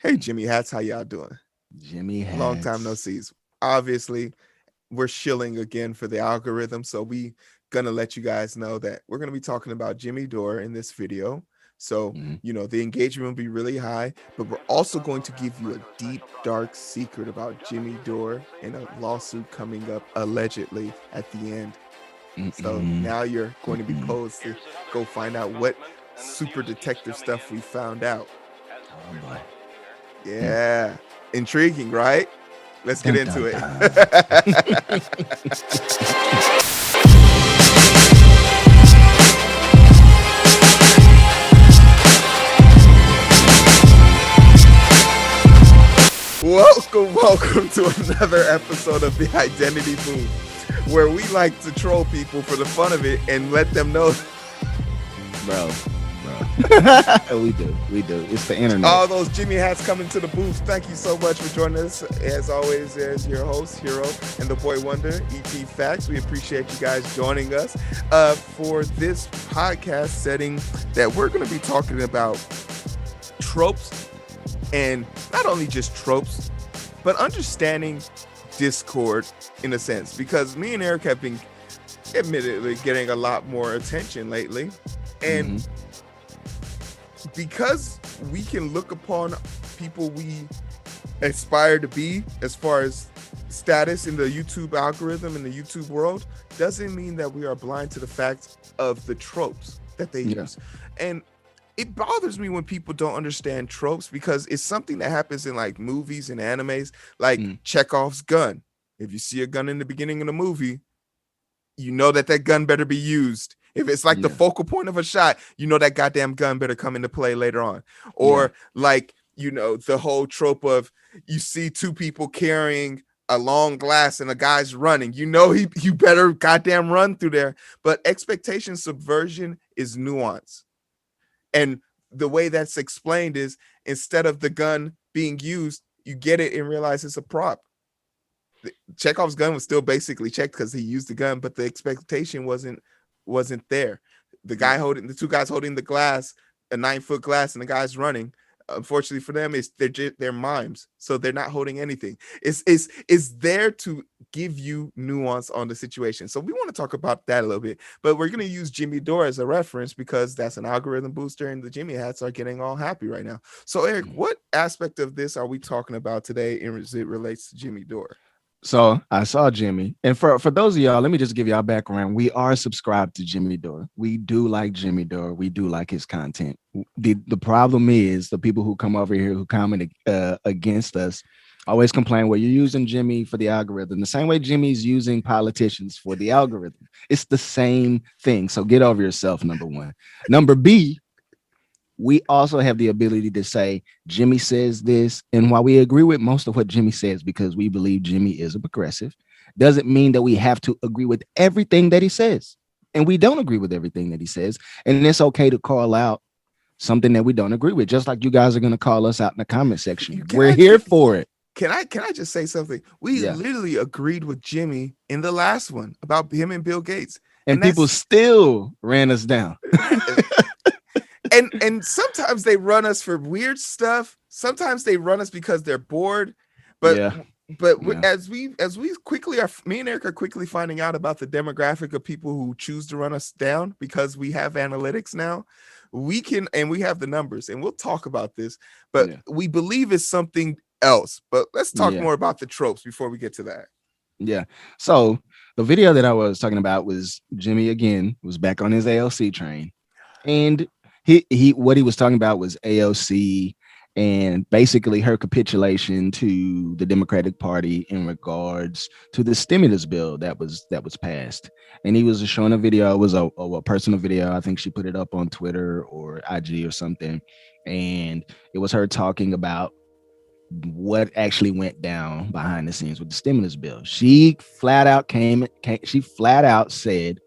Hey, Jimmy Hats, how y'all doing? Jimmy Long time no Hats. see. Obviously, we're shilling again for the algorithm, so we gonna let you guys know that we're gonna be talking about Jimmy Dore in this video. So, Mhm. the engagement will be really high, but we're also going to give you a deep, dark secret about Jimmy Dore and a lawsuit coming up allegedly at the end. So Mm-mm. now you're going to be Mm-mm. posed to go find out what super detective stuff we found out. Oh boy. Mm. Yeah. Intriguing, right? Let's get Dun into dun it. dun. Welcome to another episode of the Identity Booth, where we like to troll people for the fun of it and let them know bro. We do. It's the internet. all those Jimmy hats coming to the booth. Thank you so much for joining us. As always, as your host, Heero, and the boy wonder, ET Facts. We appreciate you guys joining us for this podcast setting that we're going to be talking about tropes, and not only just tropes, but understanding Discord in a sense, because me and Eric have been admittedly getting a lot more attention lately. And Mm-hmm. because we can look upon people we aspire to be as far as status in the YouTube algorithm, in the YouTube world, doesn't mean that we are blind to the fact of the tropes that they Yeah. use. And it bothers me when people don't understand tropes, because it's something that happens in like movies and animes, like Mm. Chekhov's gun. If you see a gun in the beginning of the movie, you know that gun better be used. If it's like the Yeah. focal point of a shot, you know that goddamn gun better come into play later on. Yeah. Or like, the whole trope of you see two people carrying a long glass and a guy's running. You better goddamn run through there. But expectation subversion is nuance. And the way that's explained is, instead of the gun being used, you get it and realize it's a prop. Chekhov's gun was still basically checked because he used the gun, but the expectation wasn't there. Yeah. The two guys holding the glass, a 9-foot glass, and the guy's running. Unfortunately for them, they're mimes, so they're not holding anything. It's there to give you nuance on the situation. So we want to talk about that a little bit, but we're gonna use Jimmy Dore as a reference because that's an algorithm booster, and the Jimmy hats are getting all happy right now. So Eric, Mm. what aspect of this are we talking about today as it relates to Jimmy Dore? So I saw Jimmy. And for those of y'all, let me just give y'all background. We are subscribed to Jimmy Dore. We do like Jimmy Dore. We do like his content. The problem is the people who come over here who comment against us always complain, well, you're using Jimmy for the algorithm, the same way Jimmy's using politicians for the algorithm. It's the same thing. So get over yourself, number one. Number B, we also have the ability to say Jimmy says this, and while we agree with most of what Jimmy says because we believe Jimmy is a progressive, doesn't mean that we have to agree with everything that he says. And we don't agree with everything that he says, and it's okay to call out something that we don't agree with, just like you guys are going to call us out in the comment section. Can We're I here for it. can I just say something? We Yeah. literally agreed with Jimmy in the last one about him and Bill Gates, And and people that's still ran us down. and sometimes they run us for weird stuff. Sometimes they run us because they're bored. But Yeah. Yeah. as we quickly are, me and Eric are quickly finding out about the demographic of people who choose to run us down, because we have analytics now. We have the numbers, and we'll talk about this, but Yeah. we believe it's something else. But let's talk Yeah. more about the tropes before we get to that. Yeah. So the video that I was talking about was Jimmy again was back on his AOC train. And he what he was talking about was AOC and basically her capitulation to the Democratic Party in regards to the stimulus bill that was passed. And he was showing a video. It was a personal video. I think she put it up on Twitter or IG or something. And it was her talking about what actually went down behind the scenes with the stimulus bill. She flat out she flat out said,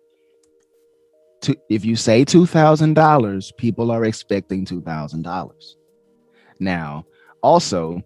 if you say $2,000, people are expecting $2,000. Now, also,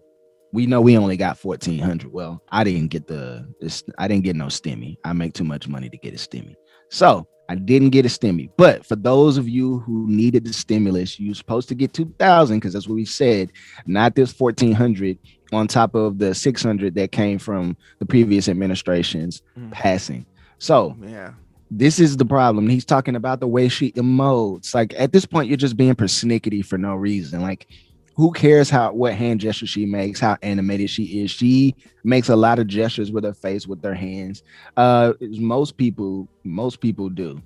we know we only got 1,400. Well, I didn't get no stimmy. I make too much money to get a stimmy. So I didn't get a stimmy. But for those of you who needed the stimulus, you're supposed to get 2,000 because that's what we said, not this 1,400 on top of the 600 that came from the previous administration's passing. So yeah. this is the problem. He's talking about the way she emotes. Like at this point, you're just being persnickety for no reason. Like, who cares what hand gesture she makes, how animated she is? She makes a lot of gestures with her face, with their hands. Most people do.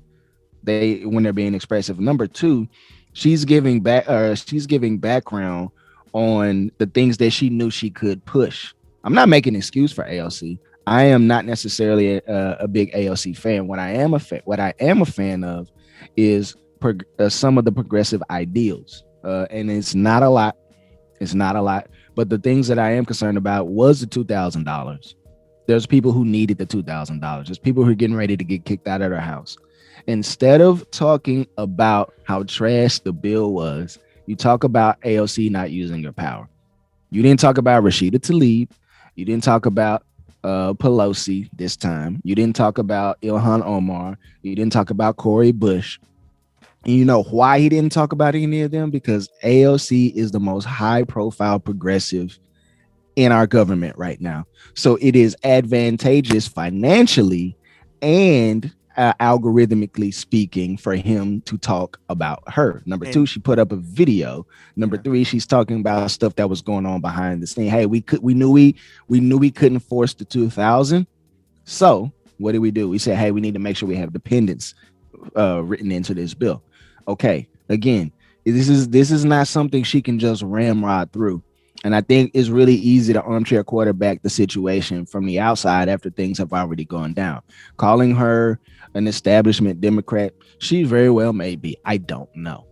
They when they're being expressive. Number two, she's giving background on the things that she knew she could push. I'm not making an excuse for AOC. I am not necessarily a big AOC fan. What I am a fan of is some of the progressive ideals, and it's not a lot. It's not a lot, but the things that I am concerned about was the $2,000. There's people who needed the $2,000. There's people who are getting ready to get kicked out of their house. Instead of talking about how trash the bill was, you talk about AOC not using her power. You didn't talk about Rashida Tlaib. You didn't talk about Pelosi this time. You didn't talk about Ilhan Omar. You didn't talk about Cori Bush. And you know why he didn't talk about any of them? Because AOC is the most high-profile progressive in our government right now. So it is advantageous financially and algorithmically speaking for him to talk about her. Number two, she put up a video. Number three, she's talking about stuff that was going on behind the scene. Hey, we knew we couldn't force the 2,000. So what did we do? We said, hey, we need to make sure we have dependents written into this bill. Okay, again, this is not something she can just ramrod through. And I think it's really easy to armchair quarterback the situation from the outside after things have already gone down. Calling her an establishment Democrat, she very well may be. I don't know.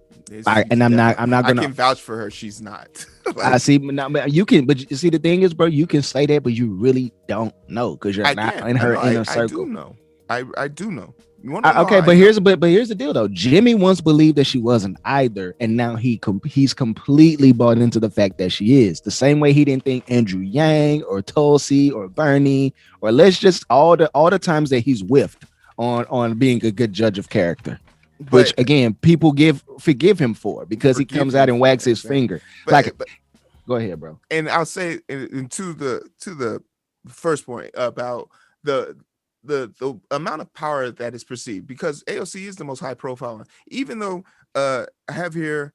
I'm not gonna. I can vouch for her. She's not. I see. You can, but you see, the thing is, bro, you can say that, but you really don't know because you're not in her inner circle. I do know. I do know. Okay, but here's the deal though. Jimmy once believed that she wasn't either, and now he's completely bought into the fact that she is. The same way he didn't think Andrew Yang or Tulsi or Bernie or let's just all the times that he's whiffed on being a good judge of character, which again people forgive him for because he comes out and wags his finger. Go ahead, bro. And I'll say to the first point about the amount of power that is perceived, because AOC is the most high profile one. Even though I have here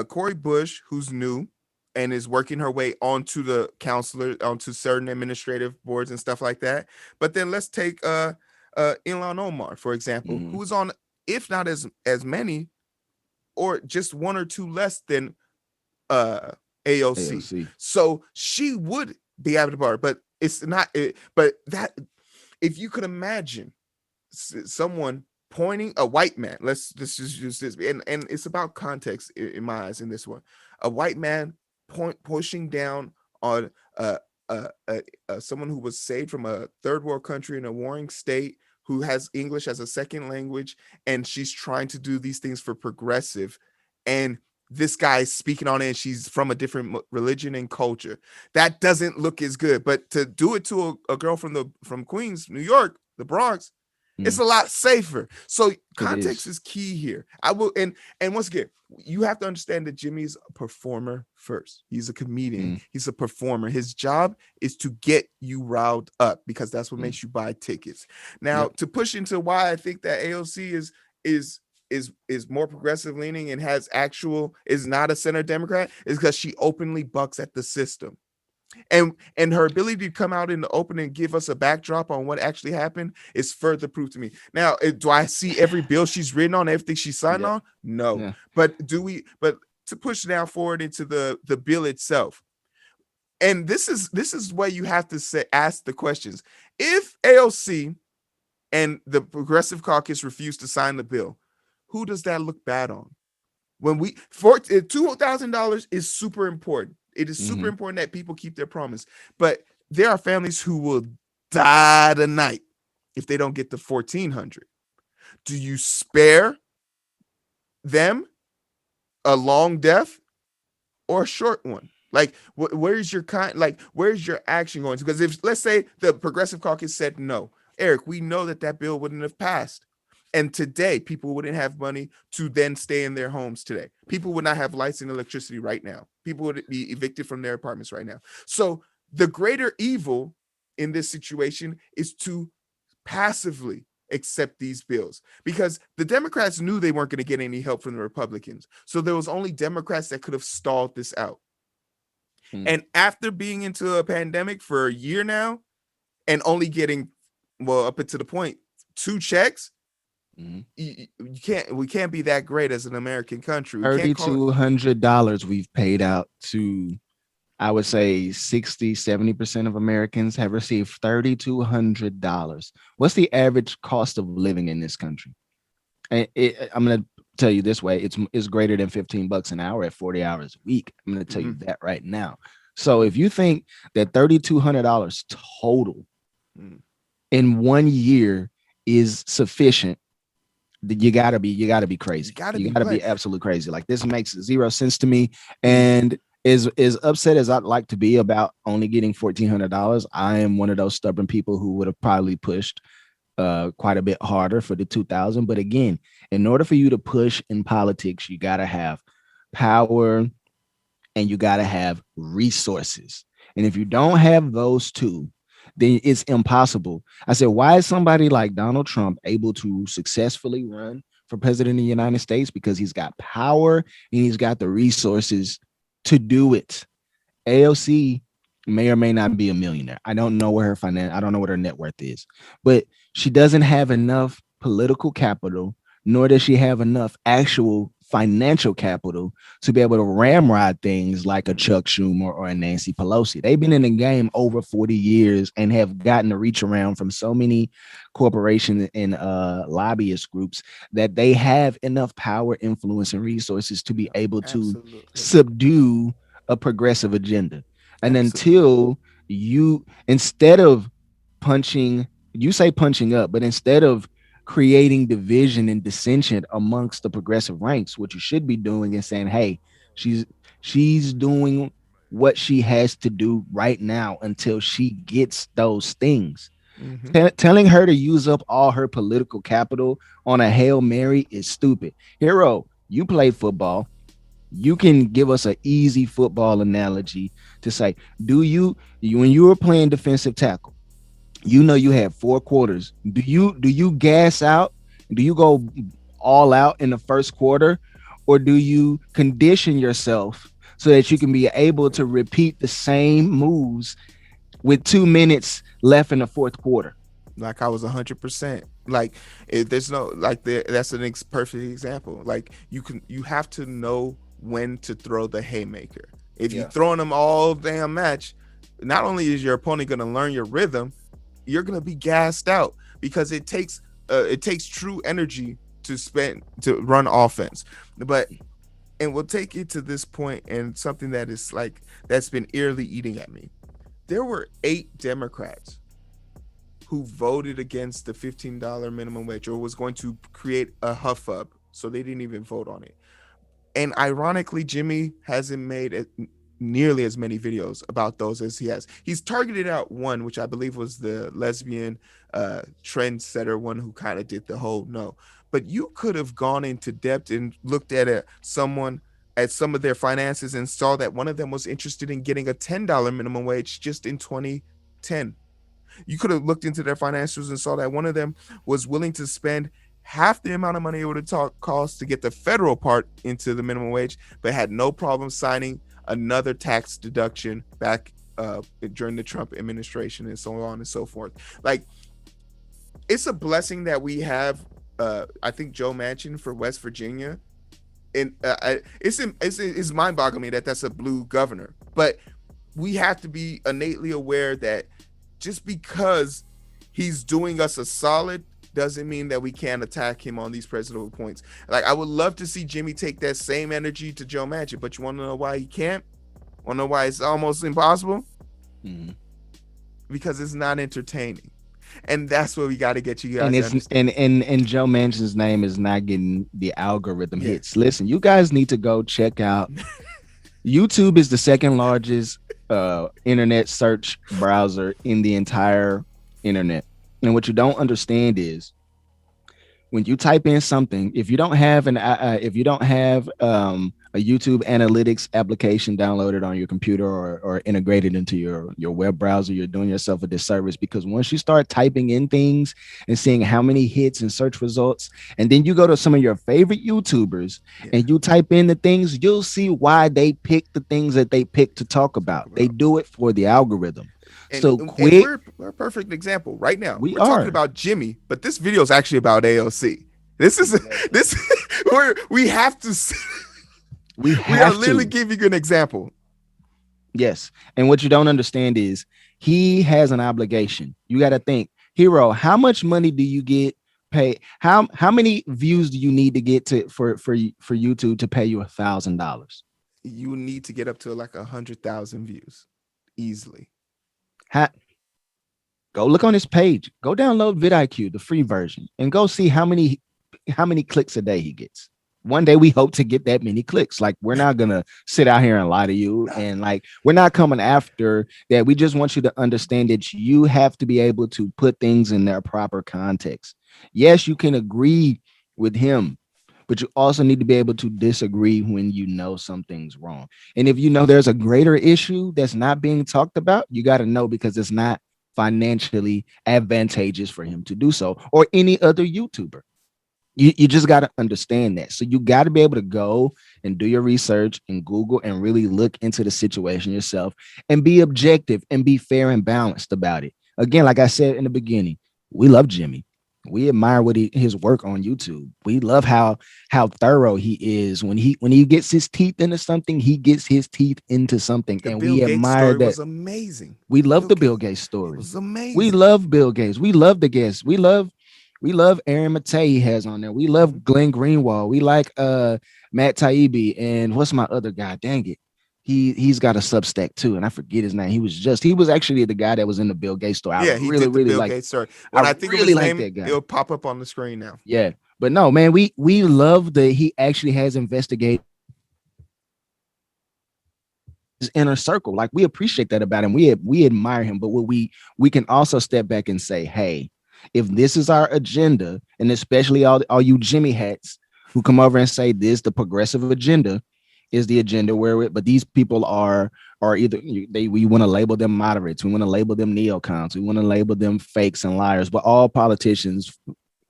Cori Bush, who's new and is working her way onto the counselor, onto certain administrative boards and stuff like that. But then let's take Ilhan Omar, for example, who's on, if not as many, or just one or two less than AOC. So she would be able to bar, but it's not. But that, if you could imagine someone pointing, a white man, let's just use this, and it's about context in my eyes in this one, a white man pushing down on someone who was saved from a third world country in a warring state, who has English as a second language, and she's trying to do these things for progressive, and this guy is speaking on it, and she's from a different religion and culture. That doesn't look as good. But to do it to a girl from Queens, New York, the Bronx, it's a lot safer. So context is key here. I will, and once again, you have to understand that Jimmy's a performer first. He's a comedian. He's a performer. His job is to get you riled up because that's what makes you buy tickets. Now, to push into why I think that AOC is more progressive leaning and is not a center Democrat is because she openly bucks at the system. And her ability to come out in the open and give us a backdrop on what actually happened is further proof to me. Now, do I see every bill she's written on, everything she signed on? No. But to push now forward into the bill itself. And this is where you have to ask the questions. If AOC and the Progressive Caucus refuse to sign the bill, who does that look bad on? When $2,000 is super important. It is super important that people keep their promise. But there are families who will die tonight if they don't get the $1,400. Do you spare them a long death or a short one? Like, where's your action going to? Because if, let's say, the Progressive Caucus said no, Eric, we know that bill wouldn't have passed. And today, people wouldn't have money to then stay in their homes today. People would not have lights and electricity right now. People would be evicted from their apartments right now. So the greater evil in this situation is to passively accept these bills, because the Democrats knew they weren't going to get any help from the Republicans. So there was only Democrats that could have stalled this out. And after being into a pandemic for a year now and only getting, well, up until the point, 2 checks, we can't be that great as an American country. $3,200 we've paid out to, I would say 60-70% of Americans have received $3,200. What's the average cost of living in this country? And I'm going to tell you this way, it's greater than $15 an hour at 40 hours a week. I'm going to tell you that right now. So if you think that $3,200 total in 1 year is sufficient, you gotta be crazy. You gotta be absolutely crazy. Like, this makes 0 sense to me. And as upset as I'd like to be about only getting $1,400, I am one of those stubborn people who would have probably pushed quite a bit harder for the 2,000. But again, in order for you to push in politics, you gotta have power and you gotta have resources. And if you don't have those two, then it's impossible. I said, why is somebody like Donald Trump able to successfully run for president of the United States? Because he's got power and he's got the resources to do it. AOC may or may not be a millionaire. I don't know where I don't know what her net worth is, but she doesn't have enough political capital, nor does she have enough actual financial capital to be able to ramrod things like a Chuck Schumer or a Nancy Pelosi. They've been in the game over 40 years and have gotten to reach around from so many corporations and lobbyist groups that they have enough power, influence, and resources to be able to subdue a progressive agenda. And until instead of punching up, but instead of creating division and dissension amongst the progressive ranks, what you should be doing is saying, hey, she's doing what she has to do right now until she gets those things. Telling her to use up all her political capital on a Hail Mary is stupid. Heero, you play football. You can give us an easy football analogy to say, when you were playing defensive tackle, you had 4 quarters. Do you gas out? Do you go all out in the first quarter, or do you condition yourself so that you can be able to repeat the same moves with 2 minutes left in the fourth quarter? Like, I was 100%. Like, there's no, like, that's an perfect example. Like, you have to know when to throw the haymaker. If you're throwing them all damn match, not only is your opponent going to learn your rhythm, you're going to be gassed out, because it takes true energy to run offense. And we'll take it to this point, and something that is like, that's been eerily eating at me. There were 8 Democrats who voted against the $15 minimum wage, or was going to create a huff-up, so they didn't even vote on it. And ironically, Jimmy hasn't made nearly as many videos about those as he has. He's targeted out one, which I believe was the lesbian trendsetter one, who kind of did the whole no. But you could have gone into depth and looked at some of their finances and saw that one of them was interested in getting a $10 minimum wage just in 2010. You could have looked into their financials and saw that one of them was willing to spend half the amount of money it would have cost to get the federal part into the minimum wage, but had no problem signing another tax deduction back during the Trump administration, and so on and so forth. Like, it's a blessing that we have, I think, Joe Manchin for West Virginia. And it's mind-boggling that that's a blue governor. But we have to be innately aware that just because he's doing us a solid doesn't mean that we can't attack him on these presidential points. Like, I would love to see Jimmy take that same energy to Joe Manchin, but you want to know why he can't? Want to know why it's almost impossible? Because it's not entertaining, and that's what we got to get you guys. And Joe Manchin's name is not getting the algorithm hits. Listen, you guys need to go check out. YouTube is the second largest internet search browser in the entire internet. And what you don't understand is, when you type in something, if you don't have a YouTube analytics application downloaded on your computer or integrated into your web browser, you're doing yourself a disservice, because once you start typing in things and seeing how many hits and search results, and then you go to some of your favorite YouTubers and you type in the things, you'll see why they pick the things that they pick to talk about. They do it for the algorithm. So And quick. we're a perfect example right now. We We're talking are. about Jimmy, but this video is actually about AOC. This is this we have to We we are have literally to. giving you an example. Yes. And what you don't understand is he has an obligation. You got to think, Heero, how much money do you get paid? How many views do you need to get to for YouTube to pay you $1,000? You need to get up to like 100,000 views easily. Go look on his page. Go download vidIQ, the free version, and go see how many clicks a day he gets. One day we hope to get that many clicks. Like, we're not gonna sit out here and lie to you, and like, we're not coming after that. We just want you to understand that you have to be able to put things in their proper context. Yes, you can agree with him, but you also need to be able to disagree when you know something's wrong. And if you know there's a greater issue that's not being talked about, you got to know, because it's not financially advantageous for him to do so, or any other YouTuber. You just got to understand that. So you got to be able to go and do your research and Google and really look into the situation yourself and be objective and be fair and balanced about it. Again, like I said in the beginning, we love Jimmy. We admire his work on YouTube. We love how thorough he is. When he gets his teeth into something, he gets his teeth into something, The and Bill we Gates admire story that. was amazing. We love the Bill Gates It story. was We amazing. love Bill Gates. We love the guests. We love Aaron Matei he has on there. We love Glenn Greenwald. We like Matt Taibbi, and what's my other guy? Dang it. He's got a Substack too, and I forget his name. He was actually the guy that was in the Bill Gates store. Yeah, he did the Bill Gates story. When I think of really his like name, that guy. it'll pop up on the screen now. Yeah. But no, man, we love that he actually has investigated his inner circle. Like, we appreciate that about him. We admire him, but what we can also step back and say, hey, if this is our agenda, and especially all you Jimmy hats who come over and say this, the progressive agenda is the agenda but these people are either we want to label them moderates, we want to label them neocons, we want to label them fakes and liars. But all politicians,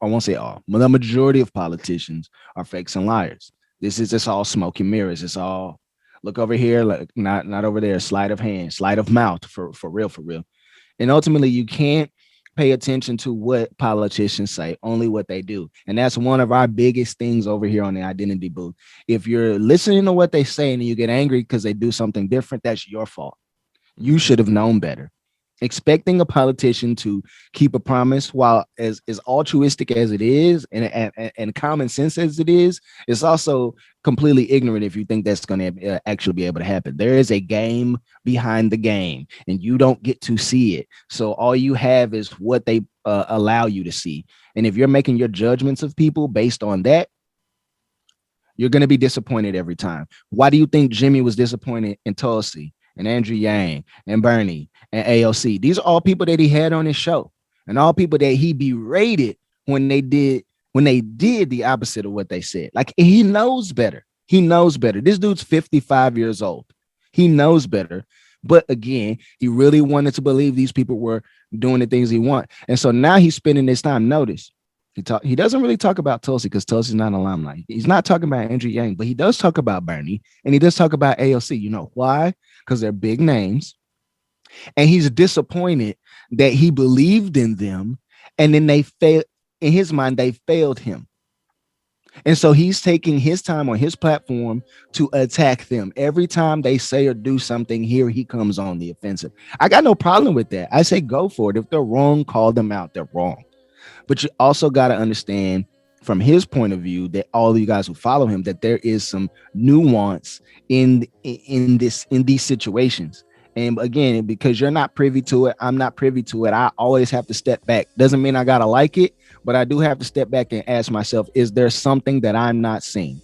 I won't say all, but the majority of politicians are fakes and liars. This is just all smoke and mirrors. It's all look over here, like not over there, sleight of hand, sleight of mouth, for real, for real. And ultimately, you can't pay attention to what politicians say, only what they do. And that's one of our biggest things over here on the Identity Booth. If you're listening to what they say and you get angry because they do something different, that's your fault. You should have known better. Expecting a politician to keep a promise, while as altruistic as it is and common sense as it is, it's also completely ignorant if you think that's going to actually be able to happen. There is a game behind the game, and you don't get to see it. So all you have is what they allow you to see. And if you're making your judgments of people based on that, you're going to be disappointed every time. Why do you think Jimmy was disappointed in Tulsi and Andrew Yang and Bernie and AOC? These are all people that he had on his show, and all people that he berated when they did the opposite of what they said. Like, he knows better. He knows better. This dude's 55 years old. He knows better. But again, he really wanted to believe these people were doing the things he wants. And so now he's spending his time. Notice, he doesn't really talk about Tulsi, because Tulsi's not a limelight. He's not talking about Andrew Yang, but he does talk about Bernie, and he does talk about AOC. You know why? Because they're big names. And he's disappointed that he believed in them, and then they failed. In his mind, they failed him. And so he's taking his time on his platform to attack them. Every time they say or do something, here he comes on the offensive. I got no problem with that. I say go for it. If they're wrong, call them out. They're wrong. But you also got to understand from his point of view that all of you guys who follow him, that there is some nuance in these situations. And again, because you're not privy to it, I'm not privy to it, I always have to step back. Doesn't mean I got to like it, but I do have to step back and ask myself, is there something that I'm not seeing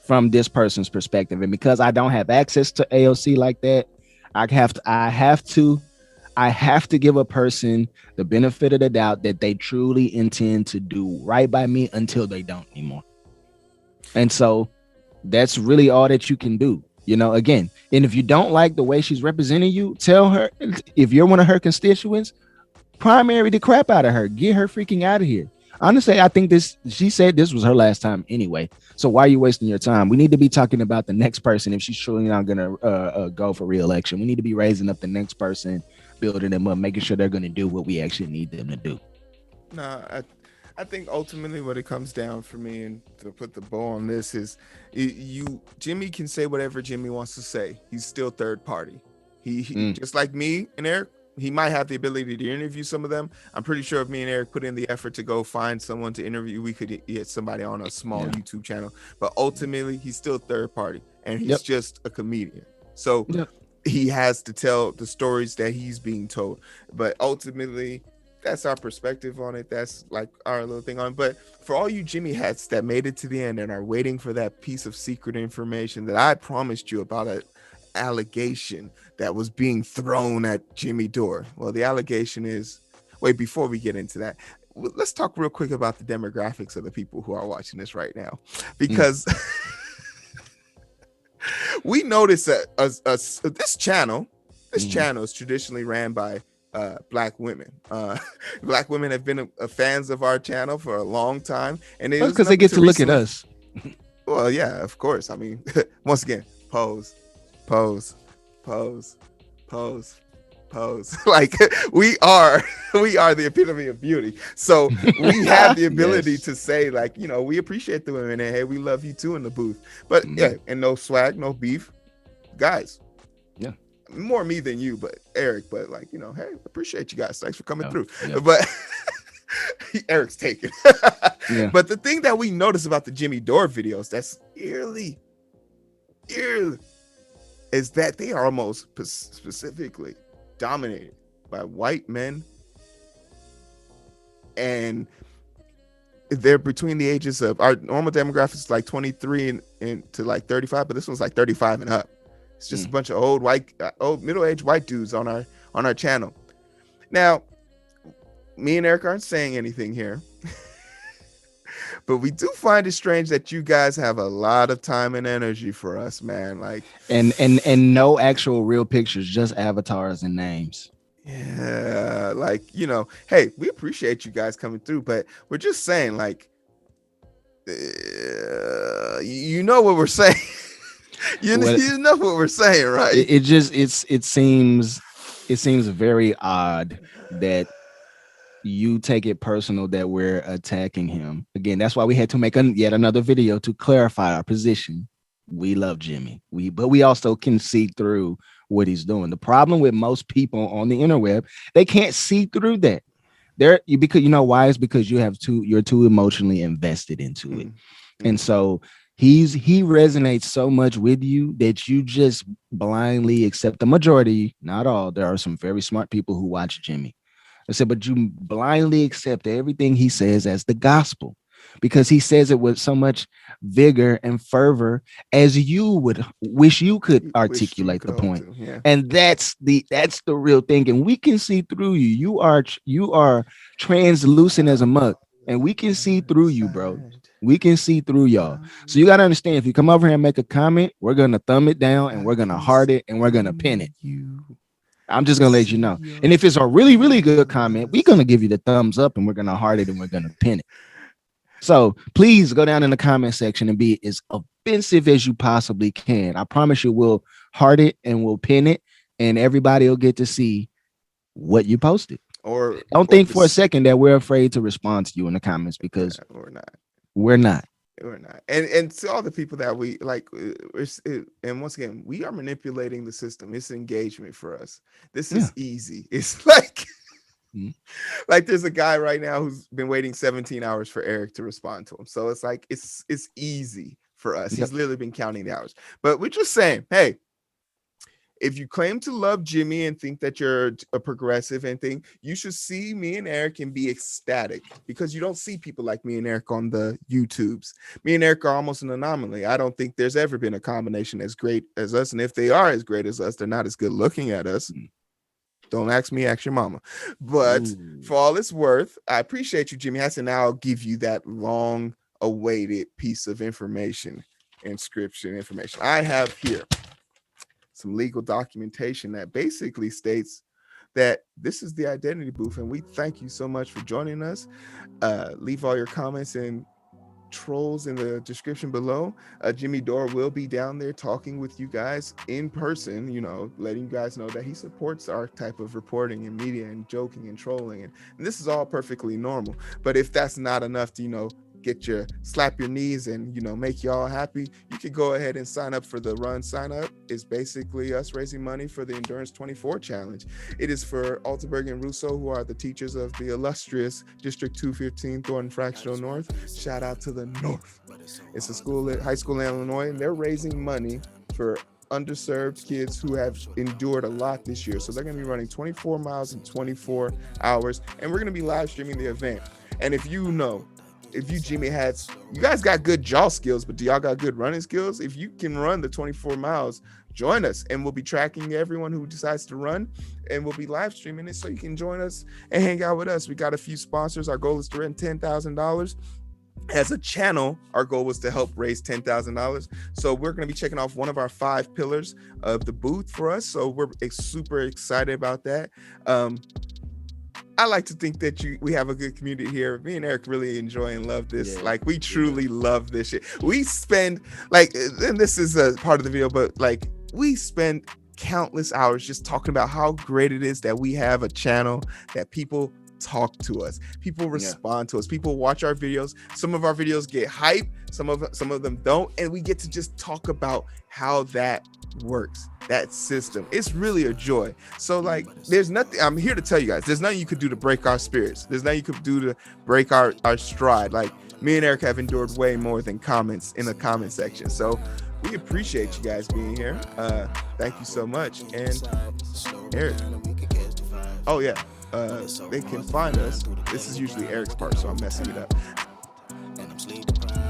from this person's perspective? And because I don't have access to AOC like that, I have to I have to give a person the benefit of the doubt that they truly intend to do right by me until they don't anymore. And so that's really all that you can do. Again, and if you don't like the way she's representing you, tell her. If you're one of her constituents, primary the crap out of her, get her freaking out of here. Honestly, I think she said this was her last time anyway. So why are you wasting your time? We need to be talking about the next person. If she's truly not going to go for re-election, we need to be raising up the next person, building them up, making sure they're going to do what we actually need them to do. No, I think ultimately what it comes down for me, and to put the bow on this, is Jimmy can say whatever Jimmy wants to say. He's still third party. He just like me and Eric, he might have the ability to interview some of them. I'm pretty sure if me and Eric put in the effort to go find someone to interview, we could get somebody on a small YouTube channel. But ultimately, he's still third party, and he's just a comedian. So he has to tell the stories that he's being told. But ultimately, that's our perspective on it. That's like our little thing on it. But for all you Jimmy hats that made it to the end and are waiting for that piece of secret information that I promised you about an allegation that was being thrown at Jimmy Dore. Well, the allegation is, wait, before we get into that, let's talk real quick about the demographics of the people who are watching this right now. Because we noticed that this channel is traditionally ran by Black women. Black women have been fans of our channel for a long time, and because they get to look at us. Well, yeah, of course. I mean, once again, pose. Like we are the epitome of beauty. So we have the ability to say, like, we appreciate the women, and hey, we love you too in the booth. But yeah, and no swag, no beef, guys. Yeah. More me than you, but Eric, but like, hey, appreciate you guys. Thanks for coming through. Yeah. But Eric's taken. But the thing that we notice about the Jimmy Dore videos that's eerily, is that they are almost specifically dominated by white men. And they're between the ages of, our normal demographics like 23 and to like 35, but this one's like 35 and up. It's just a bunch of old middle-aged white dudes on our channel. Now, me and Eric aren't saying anything here, but we do find it strange that you guys have a lot of time and energy for us, man. Like, and no actual real pictures, just avatars and names. Yeah, like, hey, we appreciate you guys coming through, but we're just saying, like, you know what we're saying. You know what we're saying, right? It seems very odd that you take it personal that we're attacking him. Again, that's why we had to make yet another video to clarify our position. We love Jimmy, but we also can see through what he's doing. The problem with most people on the interweb, they can't see through that. Because why? Is because you're too emotionally invested into it. And so he resonates so much with you that you just blindly accept. The majority, not all, there are some very smart people who watch Jimmy. I said, but you blindly accept everything he says as the gospel, because he says it with so much vigor and fervor as you would wish you could articulate the point. And that's the real thing. And we can see through you. You are translucent as a mug, and we can see through you, bro. We can see through y'all. So you got to understand, if you come over here and make a comment, we're going to thumb it down and we're going to heart it and we're going to pin it. I'm just going to let you know. And if it's a really, really good comment, we're going to give you the thumbs up and we're going to heart it and we're going to pin it. So please go down in the comment section and be as offensive as you possibly can. I promise you we'll heart it and we'll pin it, and everybody will get to see what you posted. Or don't think for a second that we're afraid to respond to you in the comments, because we're not. And to all the people that we like, and once again, we are manipulating the system. It's engagement for us. This is easy. It's like, like there's a guy right now who's been waiting 17 hours for Eric to respond to him. So it's like, it's easy for us. He's literally been counting the hours. But we're just saying, hey, if you claim to love Jimmy and think that you're a progressive and think, you should see me and Eric and be ecstatic, because you don't see people like me and Eric on the YouTubes. Me and Eric are almost an anomaly. I don't think there's ever been a combination as great as us. And if they are as great as us, they're not as good looking at us. Don't ask me, ask your mama. But for all it's worth, I appreciate you, Jimmy Hassan. Now I'll give you that long awaited piece of information, inscription information. I have here some legal documentation that basically states that this is the identity booth, and we thank you so much for joining us. Leave all your comments and trolls in the description below. Jimmy Dore will be down there talking with you guys in person, letting you guys know that he supports our type of reporting and media and joking and trolling, and this is all perfectly normal. But if that's not enough to slap your knees and make you all happy, you could go ahead and sign up for the run. Sign up is basically us raising money for the Endurance 24 challenge. It is for Altenberg and Russo, who are the teachers of the illustrious District 215 Thornton Fractional North. Shout out to the North. It's a high school in Illinois, and they're raising money for underserved kids who have endured a lot this year. So they're going to be running 24 miles in 24 hours, and we're going to be live streaming the event. And if you Jimmy hats, you guys got good jaw skills, but do y'all got good running skills? If you can run the 24 miles, join us, and we'll be tracking everyone who decides to run, and we'll be live streaming it so you can join us and hang out with us. We got a few sponsors. Our goal is to raise $10,000. As a channel, our goal was to help raise $10,000. So we're going to be checking off one of our 5 pillars of the booth for us. So we're super excited about that. I like to think that we have a good community here. Me and Eric really enjoy and love this. Yeah. Like, we truly love this shit. We spend and this is a part of the video, but we spend countless hours just talking about how great it is that we have a channel that people talk to us, people respond to us, people watch our videos. Some of our videos get hype, some of them don't, and we get to just talk about how that works, that system. It's really a joy. So there's nothing, I'm here to tell you guys, there's nothing you could do to break our spirits. There's nothing you could do to break our stride. Me and Eric have endured way more than comments in the comment section. So we appreciate you guys being here. Thank you so much. And Eric, oh yeah, they can find us. This is usually Eric's part, so I'm messing it up.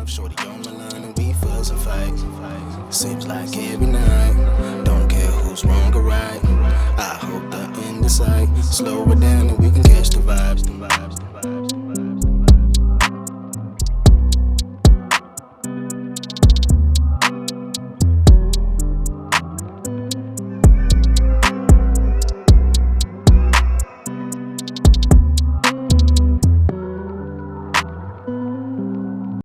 Shorty on my line and we fuss and fight. Seems like every night. Don't care who's wrong or right. I hope the end is sight. Slow it down and we can catch the vibe.